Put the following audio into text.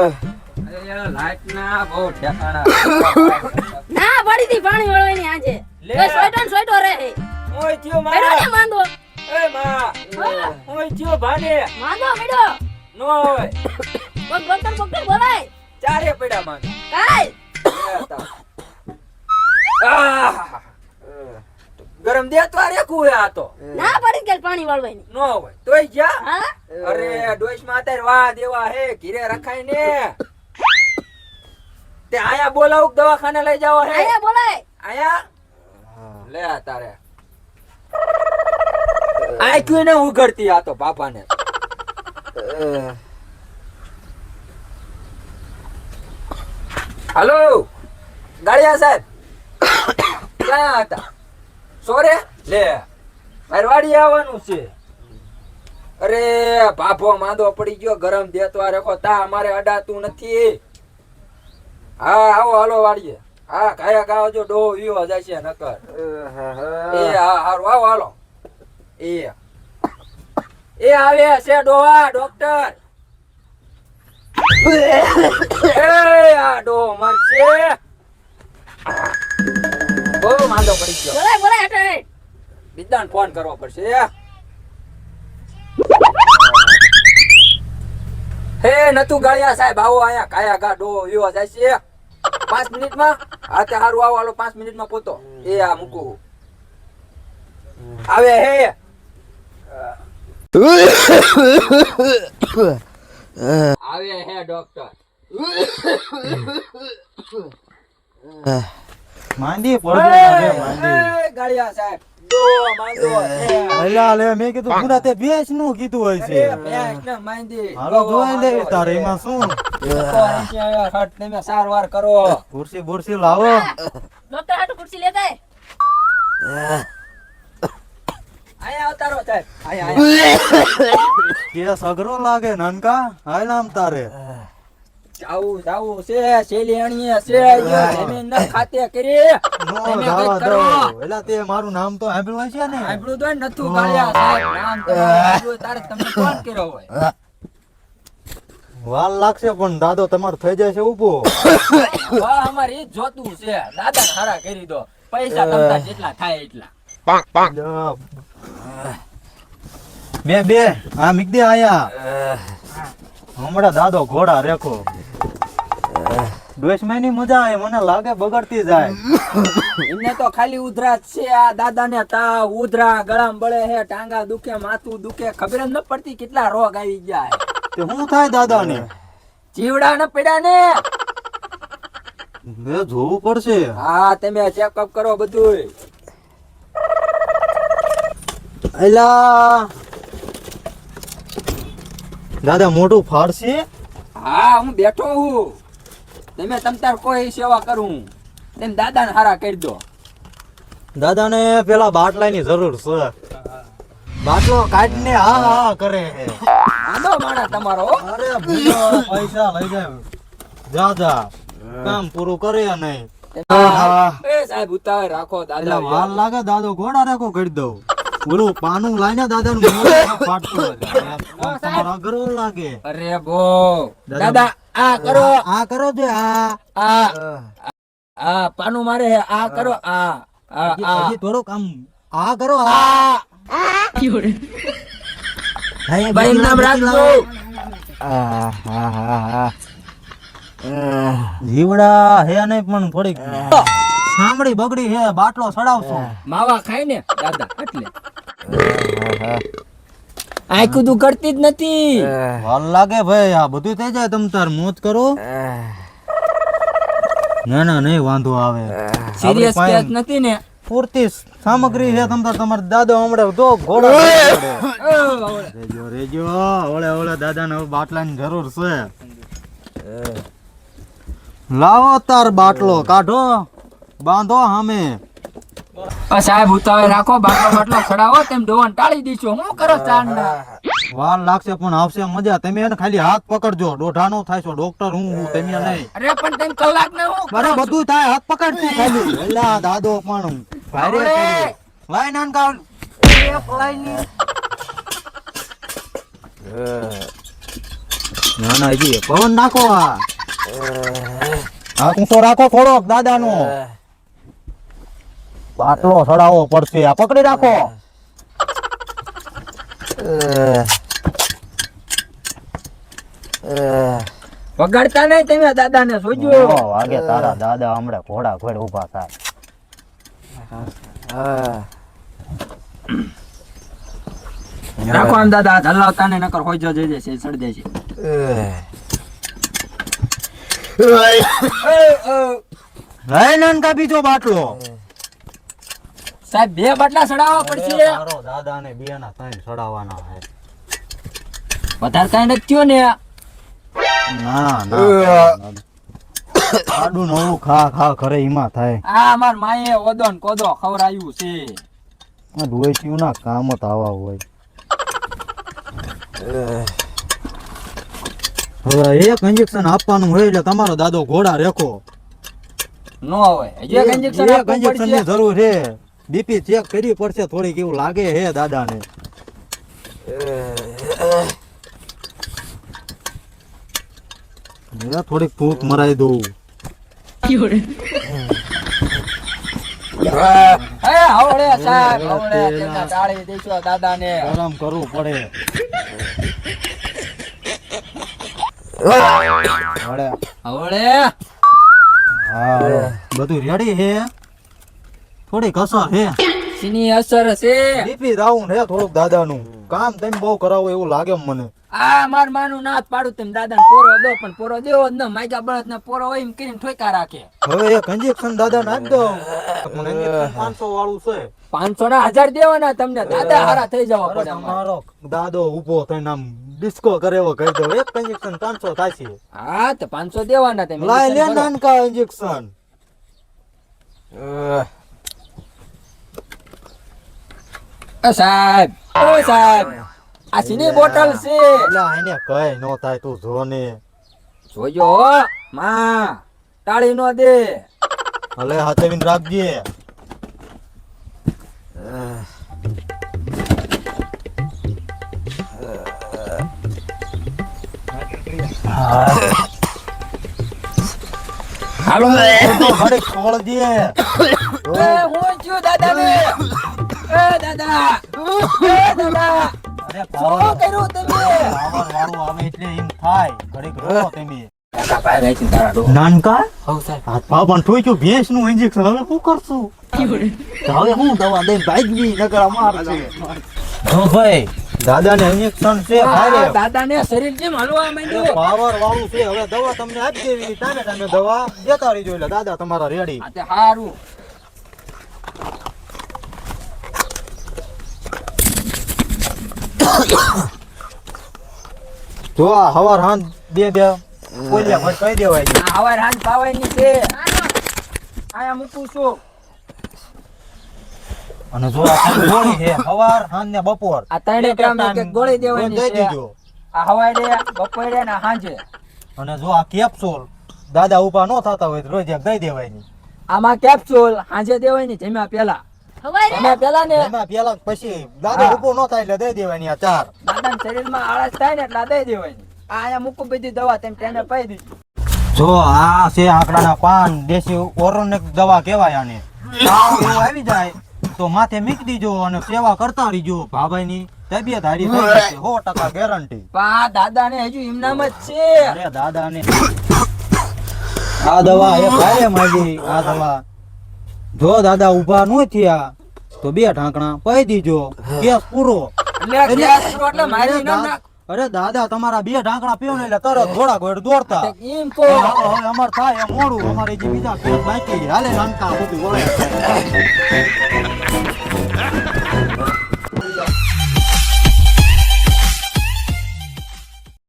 Light ના બહુ ઠેકાણા ના પડી તી પાણી વાળવાની આજે એ સોઈટો રહે ઓય થયો મેડો ને માં માંદો એ માં ઓય થયો ભાને માંદો મેડો નો હોય ડોક્ટર બોલાય ચારે પડ્યા માં કાઈ ગરમ દે તો રેખું આ તો ના પડી ગેલ પાણી વાળવાની નો હોય તોય જા હા અરે ડોઈસ માં અત્યારે વાહ દેવા હે ઘીરે રખાય ને તે આયા બોલાવું કે દવાખાને લઈ જાવ હે આયા બોલાય આયા લે તારે આ ક્યું ને ઉઘડતી આ તો બાપાને હાલો ગાડિયા સાહેબ ક્યાં હતા સોરે લે મારવાડી આવવાનું છે અરે બાપો માંદો પડી ગયો ગરમ દેતો આ રેખો તા અમારે અડાતું નથી હા આવો હાલો વાડીએ હા કાયા ગાવ જો ડો વિયો જાય છે નકર એ હા હારું આવો હાલો એ આવે છે ડોહા ડોક્ટર એ આ ડો મરશે બહુ માંદો પડી ગયો બોલાય હટે બિદાન ફોન કરવો પડશે હે નતું ગાળિયા સાહેબ આવો આયા કાયા ગા ડો વિયો જાય છે 5 મિનિટમાં હા તે હારું આવો હાલો 5 મિનિટમાં પોતો એ આ મૂકું આવે હે આવે હે ડોક્ટર માંદી પડે રે માંદી ગાળિયા સાહેબ ડો માંદો અલા લે મેં કીધું પૂરા તે બેસ નું કીધું હોય છે બેસ ને માંદી હાલો જોઈ લે તારે એમાં શું તો અહીંથી આવ્યા હટ તમે સારવાર કરો ખુરશી બુરશી લાવો ડોક્ટર હાટુ ખુરશી લેતા આયા અવતારો સાહેબ આયા કે સગરો લાગે નાનકા હાલ આમ તારે જાવું છે શેલી અણીએ છે જમીન ન ખાતે કરી નો તમે જાવા કંઈક કરો દો એલા તે મારું નામ તો સાંભળ્યું છે ને આબરૂ તો નતું ગાળ્યા સાહેબ નામ તો આબરૂ તારે તમને કોણ કર્યો હોય વાલ લાગશે પણ દાદો તમારો થઈ જાય છે ઉભો વાહ અમારે ઈ જ જોતું છે દાદા હારા કરી દો પૈસા તમતા જેટલા થાય એટલા બે આ મિકદે આયા હમણાં દાદો ઘોડા રેખો ડોસ ની મજા આવે મને લાગે બગડતી જાય એમને તો ખાલી ઉધરા જ છે આ દાદાને તાવ ઉધરા ગળામાં બળે હે ટાંગા દુખે માથું દુખે ખબર જ ન પડતી કેટલા રોગ આવી ગયા તે શું થાય દાદાને જીવડા ન પડ્યા ને બે જોવું પડશે હા તમે ચેકઅપ કરો બધું એલા દાદા મોટું ફાડશે હા હું બેઠો હું તમે તમતાર કોઈ સેવા કરું તેમ દાદાને હારા કરી દો દાદાને પેલા બાટલાની જરૂર છે બાટલો કાઢીને હા હા કરે આંધો માણસ તમારો હો. અરે ભૂલો પૈસા લઈ જાય જા કામ પૂરું કરે નહીં એ સાહેબ ઉતાવળ રાખો એટલે દાદા વાર લાગે દાદો ઘોડા રાખો કરી દઉં ઓલું પાનું લાઈને દાદાનું મોઢું ફાટતું હોય. તમારો અઘરો લાગે અરે બો દાદા આ કરો આ કરો જે આ આ પાનું મારે હે. આ કરો આ હજી થોડુંક આમ આ કરો આ ભાઈ નામ રાખજો જીવડા હે નહીં પણ થોડીક સાંભળી બગડી હે બાટલો સડાવશો માવા ખાય ને દાદા એટલે આંખું તું કરતી જ નથી વાર લાગે ભાઈ આ બધું થઈ જાય તમ તાર મોજ કરો ના ના નહીં વાંધો આવે સિરિયસ કેસ નથી ને પૂરતી સામગ્રી છે તમ તાર તમાર દાદો હમણાં દો ઘોડા રેજો રેજો ઓળે ઓળે દાદાને હવે બાટલાની જરૂર છે લાવો તાર બાટલો કાઢો બાંધો સામે સાહેબ ઉતાવળ રાખો બાટલો બાટલો ખડાવો તેમ ડોવાન ટાળી દીશો હું કરો ચાંદના વાર લાગશે પણ આવશે મજા તમે એને ખાલી હાથ પકડજો દોઢાનો થાય છો ડોક્ટર હું તમે નહીં અરે પણ તેમ કલાક ને હું મારે બધું થાય હાથ પકડતી ખાલી એલા દાદો પણ ભારે કરી લાઈ નાનકા ના ના હજી પવન નાખો આ ઊંચો રાખો થોડોક દાદાનો બાટલો સડાવવો પડશે આ પકડી રાખો વગાડતા નહીં તમે દાદાને જોજો. વાગે તારા દાદા હમણાં ઘોડા ઘોડ ઊભા થાય રાખો આમ દાદા હલાવતા ને નકર હોઈ જજે છે સડી જશે. લઈ નાનકા બીજો બાટલો સાહેબ 2 બાટલા સડાવવા પડશે. તારો દાદાને બેના ત્રણ સડાવવાના છે વધારે કાંઈ નથી થયો ને. ના ના આડું નવું ખા ખા કરે એમાં થાય આ અમાર માએ ઓદો ને કોદો ખવરાયું છે. આ ડોયસીયું ના કામ જ આવા હોય હવે એક ઇન્જેક્શન આપવાનું હોય એટલે તમારો દાદો ઘોડા રેખો નો હોય હજી એક ઇન્જેક્શન એક આપવું ઇન્જેક્શન ની પડશે. જરૂર છે બીપી ચેક કરવી પડશે થોડી કેવું લાગે હે દાદાને થોડીક ફૂંક મરાઈ દઉં હે હવળે સાહેબ હવળે તેમના ટાળી દઈશું દાદાને. ગરમ કરવું પડે વળે. હવળે હા બધું રેડી હે થોડી કસર હે સીની અસર છે. બીપી ડાઉન હે થોડુંક દાદાનું કામ તમે બહુ કરાવો એવું લાગે મને આ માર માનું નાથ પાડું તેમ દાદાને પોરો દો પણ પોરો દેવો જ ન માયકા બળદ ને પોરો હોય એમ કરીને ઠોકા રાખે. હવે એક ઇન્જેક્શન દાદાને આપી દો મને ઇન્જેક્શન 500 વાળું છે 500 ના 1000 દેવાના તમને દાદા હારા થઈ જવા પડે અમારે. તમારો દાદો ઊભો થઈને આમ ડિસ્કો કરે એવો કહી દો એક ઇન્જેક્શન 500 થાય છે હા તો 500 દેવાના તમે. લાય લે નાનકા ઇન્જેક્શન સાહેબ ઓ સાહેબ આ સીની બોટલ છે એટલે એને કઈ નો થાય તું જો ને જોજો હો માં ટાળી નો દે. ભલે હાથેવીને રાખજે હાલો ઘડીક ખોળ દે એ હું છું દાદાને. એ દાદા અરે શું કર્યું તમે? પાવર વાળું આવે એટલે એમ થાય ઘડીક રો તમે કાકા ભાઈ રહી છે તારા ડો. નાનકા હઉ સાહેબ હાથ પાવન ઠોક્યું ભેંસ નું ઇન્જેક્શન હવે શું કરશું હવે હું દવા દઈને ભાગવી નકર અમાર છે જો ભાઈ દાદાને ઇન્જેક્શન છે ભાઈ દાદાને શરીર જેમ હલવા માંડ્યું. પાવર વાળું છે હવે દવા તમને આપી દેવી ટાઈમે ટાઈમે દવા દેતા રહીજો એટલે દાદા તમારા રેડી આ તે હારું. જો આ હવાર હાંજ બે બોલ્યા ભટ કહી દેવાય છે. આ હવાર હાંજ પાવાની છે. આયા મૂકું છું. અને જો આ ત્રણ ગોળી છે હવાર હાંજ ને બપોર આ 3 ગ્રામ એક ગોળી દેવાની દઈ છે. દીજો આ હવારે બપોરે ને હાંજે. અને જો આ કેપ્સ્યુલ દાદા ઉભા નો થતા હોય તો રોજ એક દઈ દેવાય છે આમાં કેપ્સ્યુલ હાંજે દેવાની જમ્યા પહેલા. જમ્યા પહેલા ને એમાં પેલા પછી દાદા ઉભો નો થાય એટલે દઈ દેવાની આ 4 દાદાના શરીરમાં આળસ થાય ને એટલે આ દઈ દેવાની. આ અહીંયા મૂકું બધી દવા તેમ ટેને પાઈ દીધી. જો આ છે આંકડાના પાન દેશી ઓર્ગેનિક દવા કહેવાય આને તાવ એવું આવી જાય તો માથે મૂકી દીજો અને સેવા કરતા રહીજો ભાભાઈની તબિયત હારી થઈ જશે 100% ગેરંટી પા દાદાને હજુ ઇમનામ જ છે. અરે દાદાને આ દવા એ ભારે માંગી આ દવા જો દાદા ઊભા ન થયા તો 2 ઢાંકણા પાઈ દીજો કેસ પૂરો એટલે ગેસ પૂરો એટલે મારી ઇનામ નાખ. અરે દાદા તમારા 2 ઢાંકણા પીવો ને એટલે તરત ઘોડા ઘોડ દોડતા એમ કો હવે અમાર થાય એમ મોડું અમારે જે બીજા કેસ બાકી છે. હાલે નાનકા બધું વળે